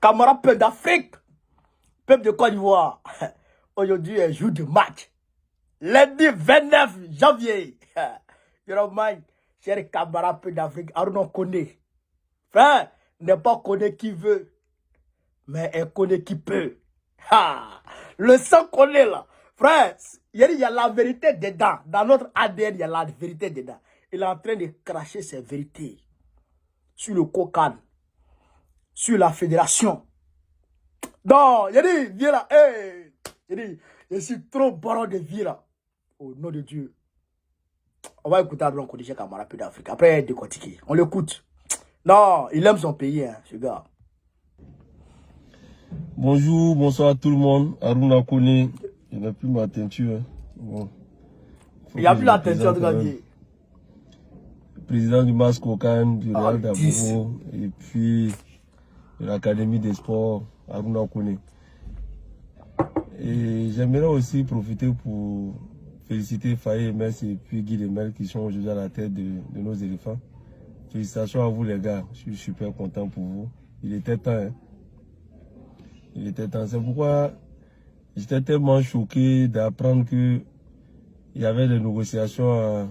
Camarades peuple d'Afrique, peuple de Côte d'Ivoire, aujourd'hui est jour de match. Lundi 29 janvier. You know, my chers camarades peuple d'Afrique, Arnaud connaît. Frère, n'est pas connaît qui veut, mais elle connaît qui peut. Ha! Le sang connaît là. Frère, il y a la vérité dedans. Dans notre ADN, il y a la vérité dedans. Il est en train de cracher ses vérités sur le COCAN, sur la fédération. Non, il a dit, viens là. Hey. Il a dit, je suis trop baron de vie là. Au nom de Dieu. On va écouter Abdon Kodije Kamara peu d'Afrique. Après, décortiquer. On l'écoute. Non, il aime son pays, hein, ce gars. Bonjour, bonsoir à tout le monde. Aruna Kone, il n'a plus ma teinture. Bon. Il n'y a plus la teinture de Gavier. Président du MAS Kokan, du Real d'Abouro, et puis de l'Académie des sports, Aruna Kone. Et j'aimerais aussi profiter pour féliciter Faye Mess et puis Guy Demel qui sont aujourd'hui à la tête de nos éléphants. Félicitations à vous les gars, je suis super content pour vous. Il était temps, hein. Il était temps. C'est pourquoi j'étais tellement choqué d'apprendre qu'il y avait des négociations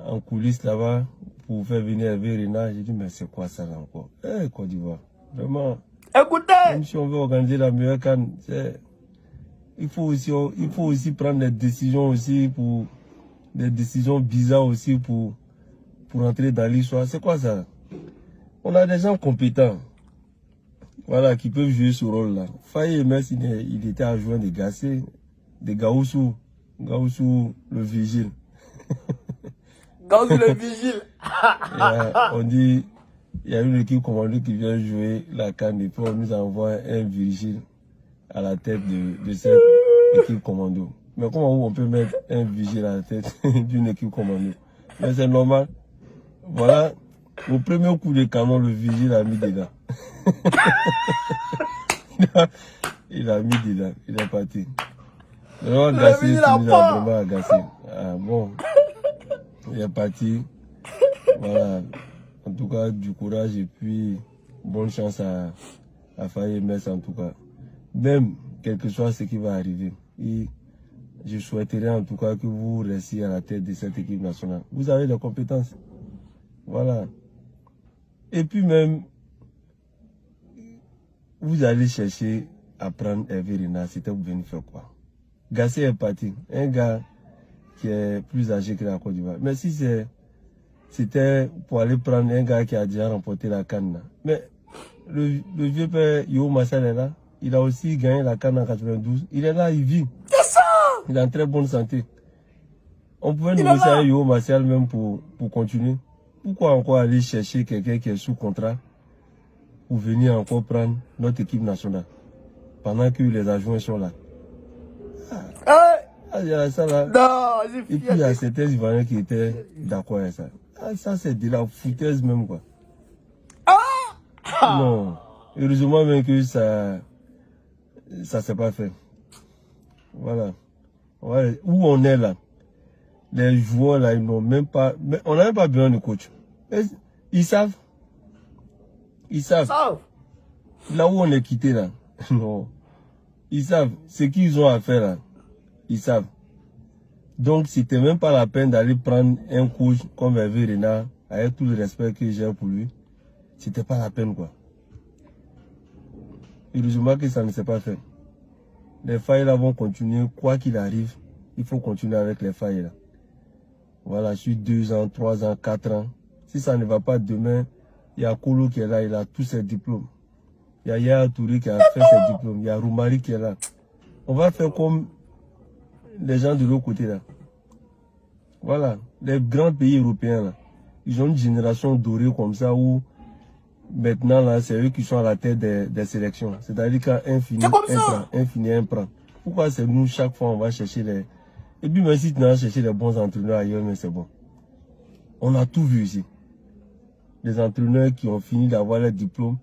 en coulisses là-bas pour faire venir Hervé Renard. J'ai dit, mais c'est quoi ça là encore? Eh, Côte d'Ivoire. Vraiment. Écoutez! Même si on veut organiser la meilleure CAN, il faut aussi prendre des décisions aussi pour des décisions bizarres aussi pour entrer dans l'histoire. C'est quoi ça? On a des gens compétents. Voilà, qui peuvent jouer ce rôle-là. Faye Mess, il était adjoint de Gassé, de Gaoussou le vigile. Gaoussou le vigile. On dit, il y a une équipe commando qui vient jouer la CAN et puis on nous envoie un vigile à la tête de cette équipe commando. Mais comment on peut mettre un vigile à la tête d'une équipe commando? Mais c'est normal. Voilà, au premier coup de canon, le vigile a mis dedans. Il a mis dedans, il est parti. Alors, Gassé, il a vraiment agacé. Ah, bon, il est parti. Voilà, en tout cas, du courage et puis bonne chance à Faye Mess en tout cas. Même, quel que soit ce qui va arriver. Et je souhaiterais en tout cas que vous restiez à la tête de cette équipe nationale. Vous avez des compétences. Voilà. Et puis même, vous allez chercher à prendre Hervé Renard, c'était pour venir faire quoi? Gassé est parti, un gars qui est plus âgé que la Côte d'Ivoire. Mais si c'était pour aller prendre un gars qui a déjà remporté la CAN. Mais le vieux père Yo Massal est là, il a aussi gagné la CAN en 92. Il est là, il vit. C'est ça! Il est en très bonne santé. On pouvait négocier avec Yo Massal même pour continuer. Pourquoi encore aller chercher quelqu'un qui est sous contrat pour venir encore prendre notre équipe nationale pendant que les adjoints sont là? Il y a ça là. Non, et puis il y a certains Ivoiriens qui étaient d'accord avec ça. Ah, ça c'est de la foutaise même quoi. Non. Heureusement même que ça s'est pas fait. Voilà. Ouais. Où on est là, les joueurs là, ils n'ont même pas. Mais on n'a même pas besoin de coach. Ils savent. Ils savent. Là où on est quitté là. Non. Ils savent. Ce qu'ils ont à faire là. Ils savent. Donc c'était même pas la peine d'aller prendre un coach comme Hervé Renard, avec tout le respect que j'ai pour lui. C'était pas la peine quoi. Heureusement que ça ne s'est pas fait. Les failles là vont continuer, quoi qu'il arrive, il faut continuer avec les failles là. Voilà, sur 2 ans, 3 ans, 4 ans. Si ça ne va pas demain, il y a Kolo qui est là, il a tous ses diplômes. Il y a Yaya Touré qui a fait ses diplômes. Il y a Roumari qui est là. On va faire comme les gens de l'autre côté là. Voilà, les grands pays européens là. Ils ont une génération dorée comme ça où maintenant là, c'est eux qui sont à la tête des sélections. C'est-à-dire qu'un finit, un finit, un prend. Pourquoi c'est nous, chaque fois, on va chercher les... Et puis même si tu vas chercher les bons entraîneurs ailleurs, mais c'est bon. On a tout vu ici. Les entraîneurs qui ont fini d'avoir leur diplôme,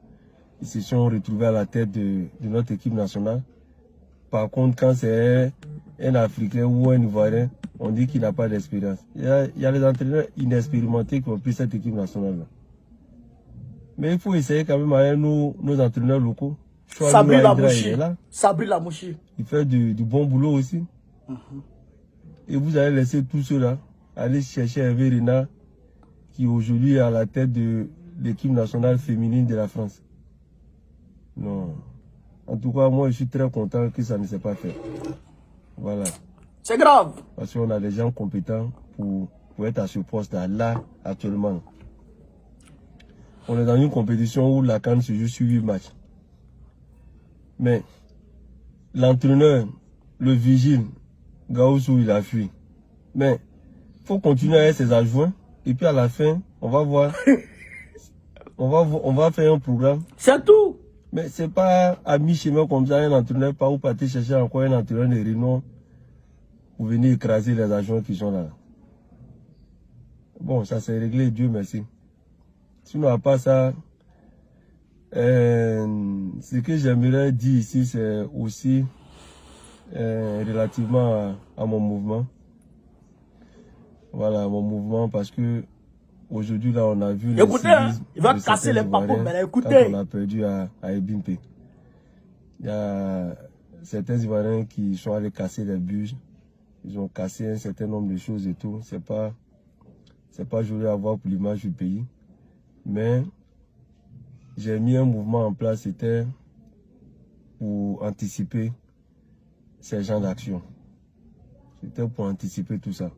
ils se sont retrouvés à la tête de notre équipe nationale. Par contre, quand c'est un Africain ou un Ivoirien, on dit qu'il n'a pas d'expérience. Il y a les entraîneurs inexpérimentés qui ont pris cette équipe nationale là. Mais il faut essayer quand même avec nos entraîneurs locaux. Sabri il est Lamouchi. là. Sabri Lamouchi. Il fait du bon boulot aussi. Et vous allez laisser tout cela aller chercher Hervé Renard, qui aujourd'hui est à la tête de l'équipe nationale féminine de la France. Non. En tout cas, moi, je suis très content que ça ne s'est pas fait. Voilà. C'est grave. Parce qu'on a des gens compétents pour être à ce poste-là, là, actuellement. On est dans une compétition où la CAN se joue sur 8 matchs. Mais l'entraîneur, le vigile, Gaoussou, il a fui. Mais il faut continuer avec ses adjoints. Et puis à la fin, on va voir. on va faire un programme. C'est tout. Mais c'est pas à mi-chemin comme ça, un entraîneur, pas où partir chercher encore un entraîneur de renom pour venir écraser les adjoints qui sont là. Bon, ça s'est réglé, Dieu merci. Sinon, à part ça, ce que j'aimerais dire ici, c'est aussi relativement à mon mouvement. Voilà, mon mouvement, parce que aujourd'hui, là, on a vu les écoutez, il va casser les papous, mais écoutez. Quand on a perdu à Ebimpe. Il y a certains Ivoiriens qui sont allés casser les bus. Ils ont cassé un certain nombre de choses et tout. C'est pas joli à voir pour l'image du pays. Mais j'ai mis un mouvement en place, c'était pour anticiper ces genres d'actions. C'était pour anticiper tout ça.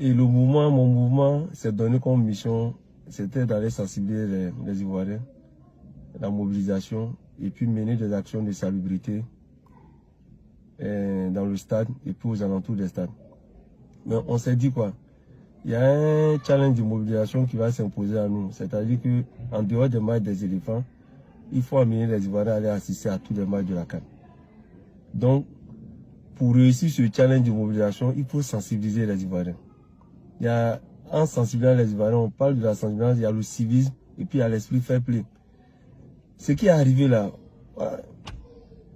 Et le mouvement, mon mouvement, s'est donné comme mission, c'était d'aller sensibiliser les Ivoiriens, la mobilisation, et puis mener des actions de salubrité dans le stade et puis aux alentours des stades. Mais on s'est dit quoi? Il y a un challenge de mobilisation qui va s'imposer à nous. C'est-à-dire qu'en dehors des matchs des éléphants, il faut amener les Ivoiriens à aller assister à tous les matchs de la CAN. Donc, pour réussir ce challenge de mobilisation, il faut sensibiliser les Ivoiriens. Il y a, en sensibilisant les Ivoiriens, on parle de la sensibilisation, il y a le civisme et puis il y a l'esprit fair play. Ce qui est arrivé là,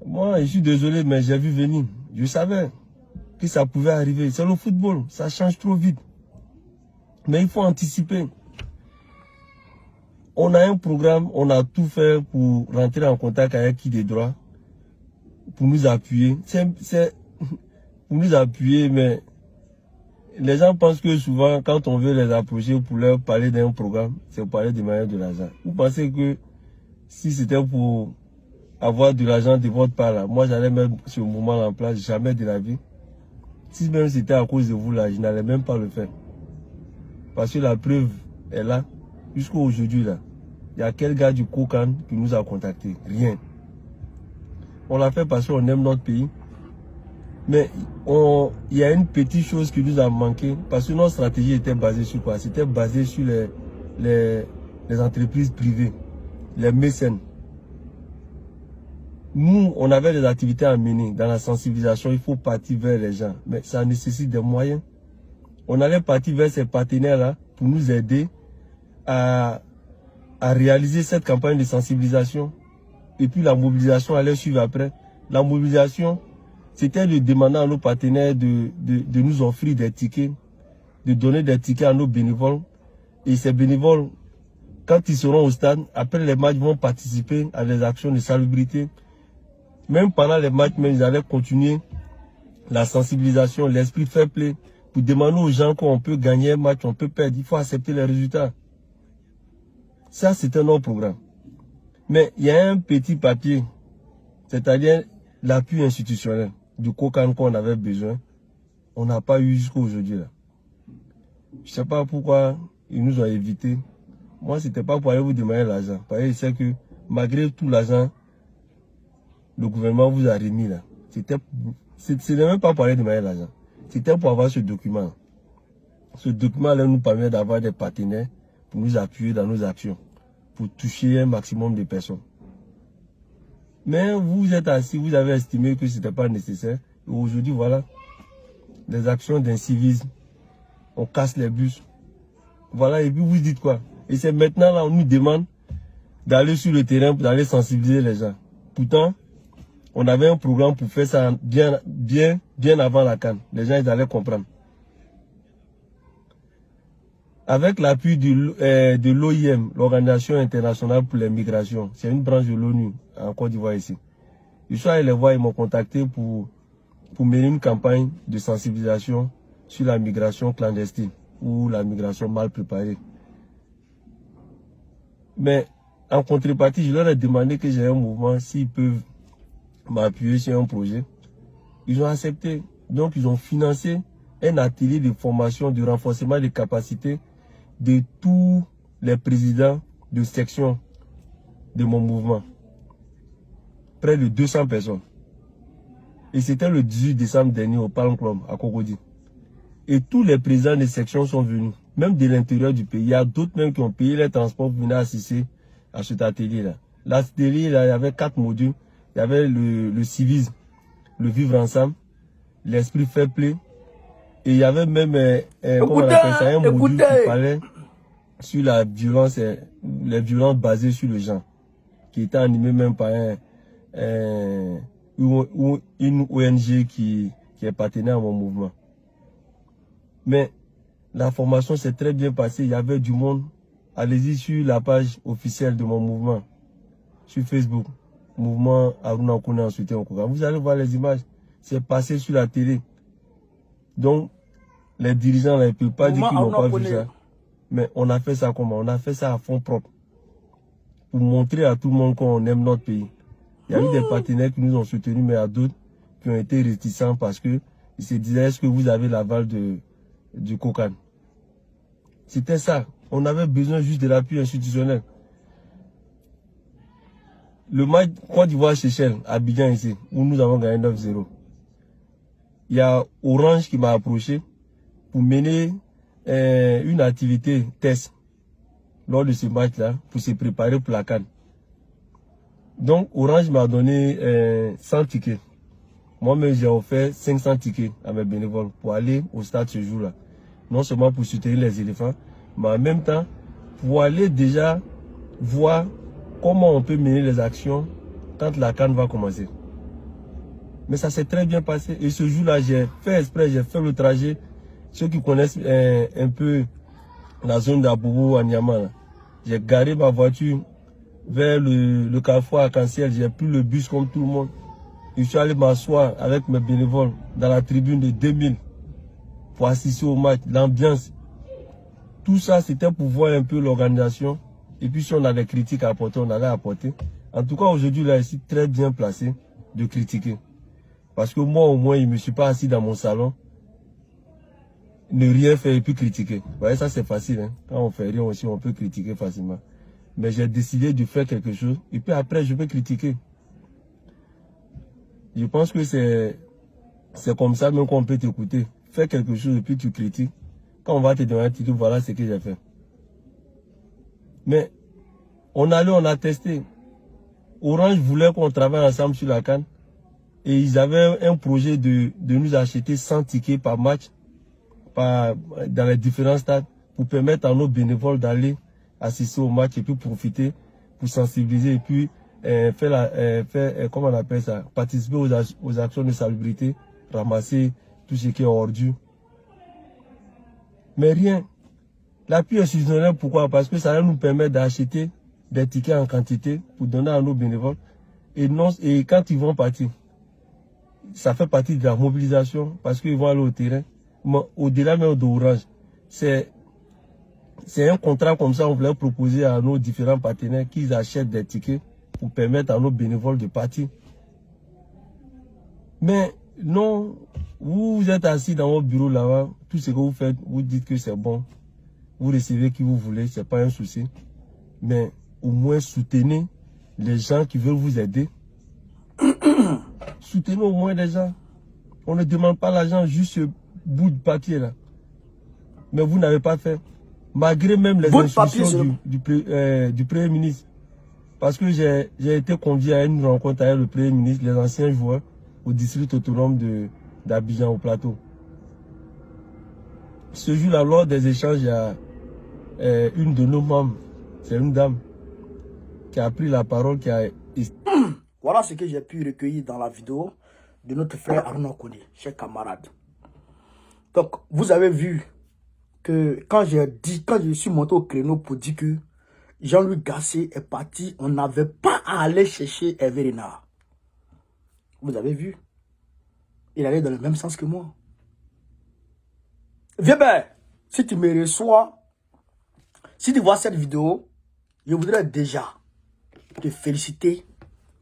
moi je suis désolé, mais j'ai vu venir. Je savais que ça pouvait arriver. C'est le football, ça change trop vite. Mais il faut anticiper. On a un programme, on a tout fait pour rentrer en contact avec qui des droits, pour nous appuyer. C'est pour nous appuyer, mais les gens pensent que souvent, quand on veut les approcher pour leur parler d'un programme, c'est pour parler de manière de l'argent. Vous pensez que si c'était pour avoir de l'argent de votre part, là, moi j'allais mettre ce mouvement en place, jamais de la vie. Si même c'était à cause de vous là, je n'allais même pas le faire. Parce que la preuve est là, jusqu'à aujourd'hui là. Il y a quel gars du Kokan qui nous a contactés? Rien. On l'a fait parce qu'on aime notre pays. Mais il y a une petite chose qui nous a manqué. Parce que notre stratégie était basée sur quoi? C'était basé sur les entreprises privées, les mécènes. Nous, on avait des activités à mener. Dans la sensibilisation, il faut partir vers les gens. Mais ça nécessite des moyens. On allait partir vers ces partenaires-là pour nous aider à réaliser cette campagne de sensibilisation. Et puis la mobilisation allait suivre après. La mobilisation, c'était de demander à nos partenaires de nous offrir des tickets, de donner des tickets à nos bénévoles. Et ces bénévoles, quand ils seront au stade, après les matchs, vont participer à des actions de salubrité. Même pendant les matchs, ils allaient continuer la sensibilisation, l'esprit fair play, pour demander aux gens qu'on peut gagner un match, on peut perdre, il faut accepter les résultats. Ça, c'est un autre programme. Mais il y a un petit papier, c'est-à-dire l'appui institutionnel du Kokan qu'on avait besoin. On n'a pas eu jusqu'à aujourd'hui. Je ne sais pas pourquoi ils nous ont évités. Moi, ce n'était pas pour aller vous demander l'argent. Parce que je sais que malgré tout l'argent, le gouvernement vous a remis là. Ce n'est même pas pour aller demander l'argent. C'était pour avoir ce document. Ce document-là nous permet d'avoir des partenaires pour nous appuyer dans nos actions, pour toucher un maximum de personnes. Mais vous êtes assis, vous avez estimé que ce n'était pas nécessaire. Et aujourd'hui, voilà, des actions d'incivisme. On casse les bus. Voilà, et puis vous dites quoi? Et c'est maintenant là, on nous demande d'aller sur le terrain pour aller sensibiliser les gens. Pourtant, on avait un programme pour faire ça bien avant la CAN. Les gens, ils allaient comprendre. avec l'appui de l'OIM, l'Organisation internationale pour les migrations, c'est une branche de l'ONU en Côte d'Ivoire ici. Je suis allé les voir, ils m'ont contacté pour mener une campagne de sensibilisation sur la migration clandestine ou la migration mal préparée. Mais en contrepartie, je leur ai demandé que j'ai un mouvement, s'ils peuvent m'appuyer sur un projet. Ils ont accepté. Donc, ils ont financé un atelier de formation, de renforcement des capacités de tous les présidents de section de mon mouvement. Près de 200 personnes. Et c'était le 18 décembre dernier au Palm Club à Cocody. Et tous les présidents de section sont venus, même de l'intérieur du pays. Il y a d'autres même qui ont payé les transports pour venir assister à cet atelier-là. L'atelier-là, il y avait 4 modules. Il y avait le civisme, le vivre ensemble, l'esprit fair play. Et il y avait même comment on appelle ça, un module qui parlait sur la violence, les violences basées sur le genre, qui était animé même par une ONG qui est partenaire à mon mouvement. Mais la formation s'est très bien passée, il y avait du monde. Allez-y sur la page officielle de mon mouvement, sur Facebook, mouvement Aruna Kone en soutien au Koga. Vous allez voir les images, c'est passé sur la télé. Donc, les dirigeants là, ils ne peuvent pas dire qu'ils n'ont pas vu ça. Mais on a fait ça comment? On a fait ça à fond propre. Pour montrer à tout le monde qu'on aime notre pays. Il y a eu des partenaires qui nous ont soutenus, mais il y a d'autres qui ont été réticents parce qu'ils se disaient, est-ce que vous avez l'aval du COCAN? C'était ça. On avait besoin juste de l'appui institutionnel. Le match Côte d'Ivoire-Seychelles, à Abidjan ici, où nous avons gagné 9-0. Il y a Orange qui m'a approché pour mener une activité test lors de ce match-là, pour se préparer pour la CAN. Donc, Orange m'a donné 100 tickets. Moi-même, j'ai offert 500 tickets à mes bénévoles pour aller au stade ce jour-là. Non seulement pour soutenir les éléphants, mais en même temps, pour aller déjà voir comment on peut mener les actions quand la CAN va commencer. Mais ça s'est très bien passé. Et ce jour-là, j'ai fait exprès, j'ai fait le trajet. Ceux qui connaissent un peu la zone d'Abobo à Niamey, j'ai garé ma voiture vers le carrefour Arc-en-Ciel. J'ai pris le bus comme tout le monde. Je suis allé m'asseoir avec mes bénévoles dans la tribune de 2000 pour assister au match, l'ambiance. Tout ça, c'était pour voir un peu l'organisation. Et puis si on a des critiques à apporter, on allait apporter. En tout cas, aujourd'hui, là, je suis très bien placé de critiquer. Parce que moi, au moins, je ne me suis pas assis dans mon salon, ne rien faire et puis critiquer. Vous voyez, ça c'est facile. Hein? Quand on fait rien aussi, on peut critiquer facilement. Mais j'ai décidé de faire quelque chose et puis après, je peux critiquer. Je pense que c'est comme ça même qu'on peut t'écouter. Fais quelque chose et puis tu critiques. Quand on va te donner un titre, voilà ce que j'ai fait. Mais on a testé. Orange voulait qu'on travaille ensemble sur la CAN. Et ils avaient un projet de nous acheter 100 tickets par match dans les différents stades pour permettre à nos bénévoles d'aller assister au match et puis profiter pour sensibiliser et puis comment on appelle ça, participer aux actions de salubrité, ramasser tout ce qui est ordure. Mais rien. L'appui institutionnel, pourquoi? Parce que ça va nous permettre d'acheter des tickets en quantité pour donner à nos bénévoles. Et quand ils vont partir, ça fait partie de la mobilisation parce qu'ils vont aller au terrain. Mais au-delà même d'Orange, c'est un contrat comme ça, on voulait proposer à nos différents partenaires qu'ils achètent des tickets pour permettre à nos bénévoles de partir. Mais non, vous êtes assis dans votre bureau là-bas, tout ce que vous faites, vous dites que c'est bon. Vous recevez qui vous voulez, ce n'est pas un souci. Mais au moins soutenez les gens qui veulent vous aider. Soutenez au moins les gens. On ne demande pas l'argent, juste ce bout de papier là. Mais vous n'avez pas fait. Malgré même les instructions du Premier ministre. Parce que j'ai été convié à une rencontre avec le Premier ministre, les anciens joueurs, au district autonome d'Abidjan au plateau. Ce jour-là, lors des échanges, il y a une de nos membres, c'est une dame, qui a pris la parole, qui a... Voilà ce que j'ai pu recueillir dans la vidéo de notre frère Aruna Kone, chers camarades. Donc, vous avez vu que quand je suis monté au créneau pour dire que Jean-Louis Gasset est parti, on n'avait pas à aller chercher Hervé Renard. Vous avez vu? Il allait dans le même sens que moi. Viens ben, si tu me reçois, si tu vois cette vidéo, je voudrais déjà te féliciter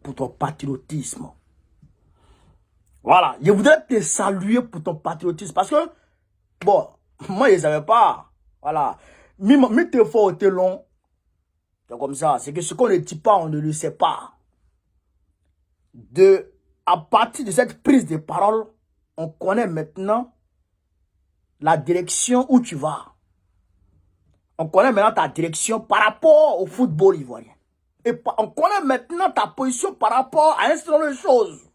pour ton patriotisme. Voilà, je voudrais te saluer pour ton patriotisme. Parce que, bon, moi je ne savais pas. Voilà. Mais t'es fort, t'es long. C'est comme ça. C'est que ce qu'on ne dit pas, on ne le sait pas. À partir de cette prise de parole, on connaît maintenant la direction où tu vas. On connaît maintenant ta direction par rapport au football ivoirien. Et on connaît maintenant ta position par rapport à un certain nombre de choses.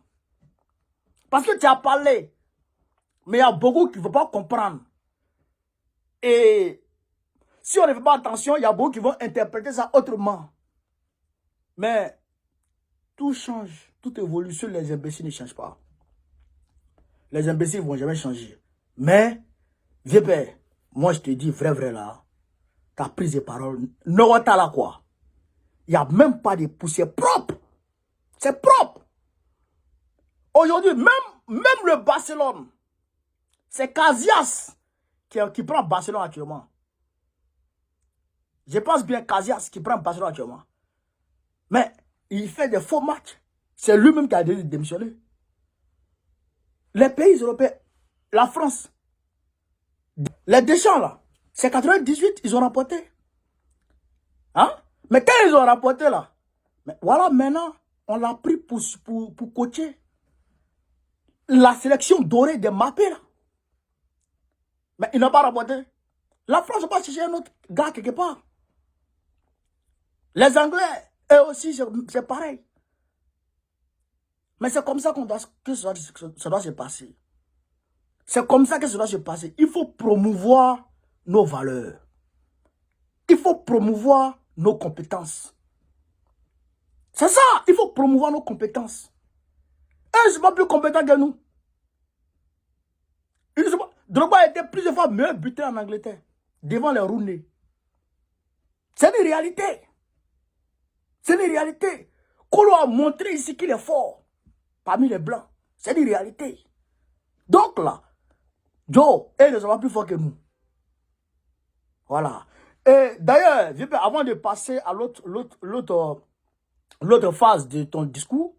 Parce que tu as parlé. Mais il y a beaucoup qui ne vont pas comprendre. Et si on ne fait pas attention, il y a beaucoup qui vont interpréter ça autrement. Mais tout change, toute évolution, les imbéciles ne changent pas. Les imbéciles ne vont jamais changer. Mais, vieux père, moi je te dis vrai là, ta prise de parole, non, t'as là quoi. Il n'y a même pas de poussière propre. C'est propre. Aujourd'hui, même le Barcelone, c'est Casillas qui prend Barcelone actuellement. Je pense bien Casillas qui prend Barcelone actuellement. Mais il fait des faux matchs. C'est lui-même qui a démissionné. Les pays européens, la France, les Deschamps là, c'est 98, ils ont remporté. Hein? Mais quand ils ont remporté là, mais voilà maintenant, on l'a pris pour coacher la sélection dorée des Mbappé là. Mais ils n'ont pas remporté. La France n'a pas cherché un autre gars quelque part. Les Anglais, eux aussi, c'est pareil. Mais c'est comme ça que ça doit se passer. C'est comme ça que ça doit se passer. Il faut promouvoir nos valeurs. Il faut promouvoir nos compétences. C'est ça, il faut promouvoir nos compétences. Eux, ils ne sont pas plus compétents que nous. Drogba a été plusieurs fois meilleur buteur en Angleterre, devant les Rooney. C'est une réalité. C'est une réalité. Kolo a montré ici qu'il est fort parmi les Blancs. C'est une réalité. Donc là, Joe, ils ne sont pas plus forts que nous. Voilà. Et d'ailleurs, avant de passer à l'autre phase de ton discours,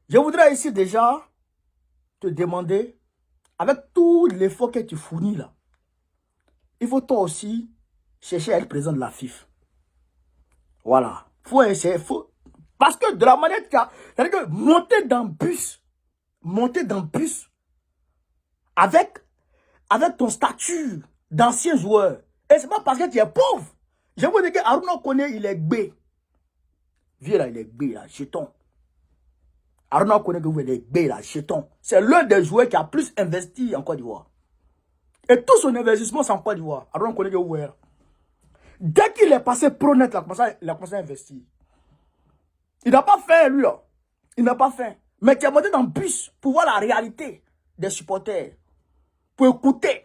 je voudrais ici déjà te demander, avec tout l'effort que tu fournis là, il faut toi aussi chercher à être président de la FIFA. Voilà. Faut essayer, parce que de la manière c'est-à-dire que monter dans le bus, avec ton statut d'ancien joueur, et c'est pas parce que tu es pauvre. Je vous dis que Aruna Kone, il est gbé. Vieux là, il est gbé là, chéton. Aruna Kone, il est gbé là, chéton. C'est l'un des joueurs qui a plus investi en Côte d'Ivoire. Et tout son investissement, c'est en Côte d'Ivoire. Aruna Kone, ouvert. Dès qu'il est passé pro net, il a commencé à investir. Il n'a pas fait, lui là. Il n'a pas fait. Mais tu es monté dans le bus pour voir la réalité des supporters. Pour écouter.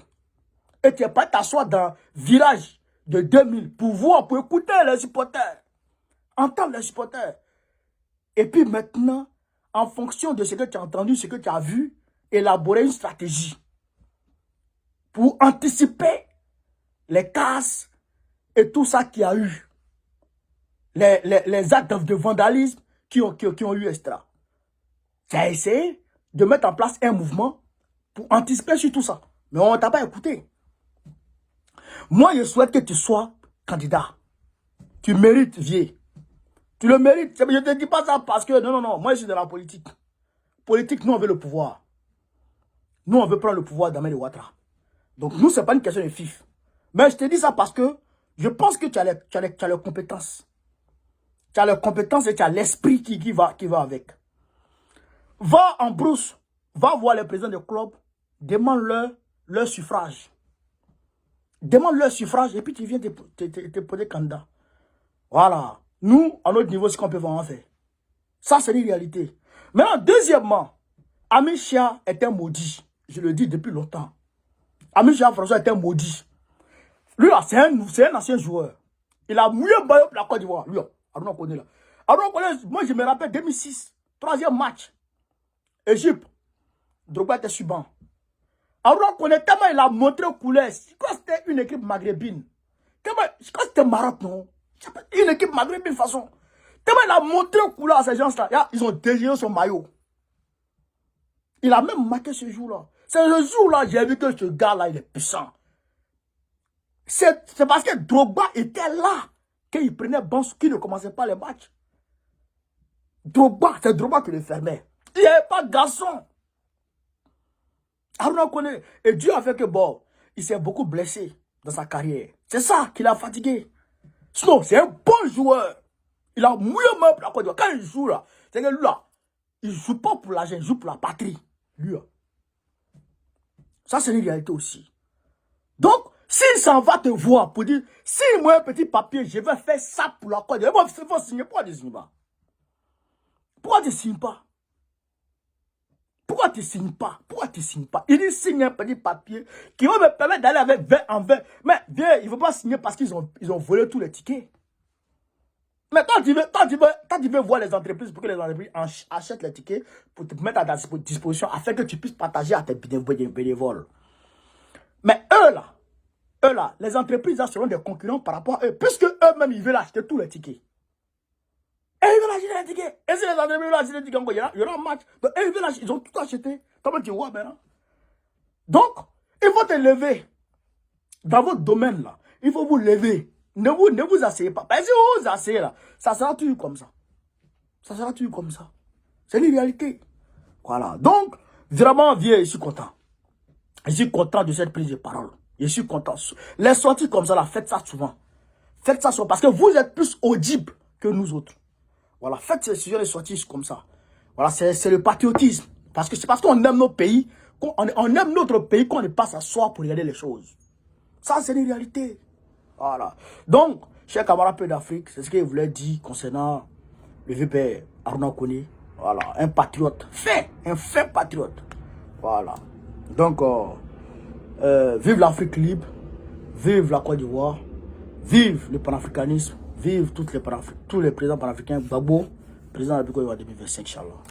Et tu n'es pas t'asseoir dans le village de 2000 pour voir, pour écouter les supporters. Entendre les supporters. Et puis maintenant, en fonction de ce que tu as entendu, ce que tu as vu, élaborer une stratégie pour anticiper les casses et tout ça qu'il y a eu. Les actes de vandalisme qui ont eu extra. Tu as essayé de mettre en place un mouvement pour anticiper sur tout ça. Mais on ne t'a pas écouté. Moi, je souhaite que tu sois candidat. Tu mérites, vieux. Tu le mérites. Je ne te dis pas ça parce que, non, moi je suis dans la politique. Politique, nous on veut le pouvoir. Nous on veut prendre le pouvoir d'Ahmed Ouattara. Donc nous, ce n'est pas une question de fif. Mais je te dis ça parce que je pense que tu as les compétences. Tu as les compétences et tu as l'esprit qui va avec. Va en brousse, va voir les présidents des clubs, demande leur suffrage. Demande leur suffrage et puis tu viens te poser candidat. Voilà. Nous, à notre niveau, ce qu'on peut vraiment faire. Ça, c'est une réalité. Maintenant, deuxièmement, Ami Chia est un maudit. Je le dis depuis longtemps. Ami Chia François est un maudit. Lui, là, c'est un ancien joueur. Il a mieux baillé pour la Côte d'Ivoire. Lui, Aruna Koné, là. Aruna Koné, moi, je me rappelle 2006, 3e match. Égypte. Drogba était suivant. Aruna Koné, tellement il a montré couleur. Quand c'était une équipe maghrébine. Quand c'était Maroc, non? Une équipe maghrébine, de façon. Tellement il a montré couleur à ces gens-là. Ils ont déchiré son maillot. Il a même marqué ce jour-là. C'est le jour-là, j'ai vu que ce gars-là, il est puissant. C'est parce que Drogba était là qu'il prenait bon, qu'il ne commençait pas les matchs. Drogba, c'est Drogba qui le fermait. Il n'y avait pas de garçon. Aruna Koné, et Dieu a fait que bon, il s'est beaucoup blessé dans sa carrière. C'est ça qui l'a fatigué. Sinon, c'est un bon joueur. Il a mouillé même pour la Côte d'Ivoire. Quand il joue là, c'est que lui là, il ne joue pas pour l'argent, il joue pour la patrie. Lui là. Ça, c'est une réalité aussi. Donc, s'il s'en va te voir pour dire, si moi un petit papier, je vais faire ça pour la Côte d'Ivoire, il faut signer. Pourquoi tu ne signes pas? Pourquoi tu ne signes pas? Pourquoi tu ne signes pas? Pourquoi tu ne signes pas? Il dit signe un petit papier qui va me permettre d'aller avec 20 en 20. Mais viens, il ne faut pas signer parce qu'ils ont volé tous les tickets. Mais quand tu veux voir les entreprises pour que les entreprises achètent les tickets pour te mettre à ta disposition afin que tu puisses partager à tes bénévoles. Mais eux là, les entreprises là seront des concurrents par rapport à eux, puisque eux-mêmes ils veulent acheter tous les tickets. Et ils veulent acheter les tickets. Et si les entreprises veulent acheter les tickets, il y aura un match. Donc eux, ils veulent acheter, ils ont tout acheté. Comment tu vois maintenant? Donc, il faut te lever. Dans votre domaine là, il faut vous lever. Ne vous asseyez pas. Parce que si vous vous asseyez là, ça sera toujours comme ça. Ça sera toujours comme ça. C'est une réalité. Voilà. Donc, vraiment, vieux, je suis content. Je suis content de cette prise de parole. Je suis content. Les sorties comme ça, là, faites ça souvent. Faites ça souvent. Parce que vous êtes plus audibles que nous autres. Voilà. Faites ces sorties comme ça. Voilà. C'est le patriotisme. Parce que c'est parce qu'on aime notre pays. On aime notre pays qu'on ne passe à s'asseoir pour regarder les choses. Ça, c'est une réalité. Voilà. Donc, chers camarades peu d'Afrique, c'est ce qu'il voulait dire concernant le VP Aruna Koné. Voilà. Un patriote. Un fait patriote. Voilà. Donc, vive l'Afrique libre, vive la Côte d'Ivoire, vive le panafricanisme, vive tous les présidents panafricains. Gbagbo, président de la République de 2025, Inch'Allah.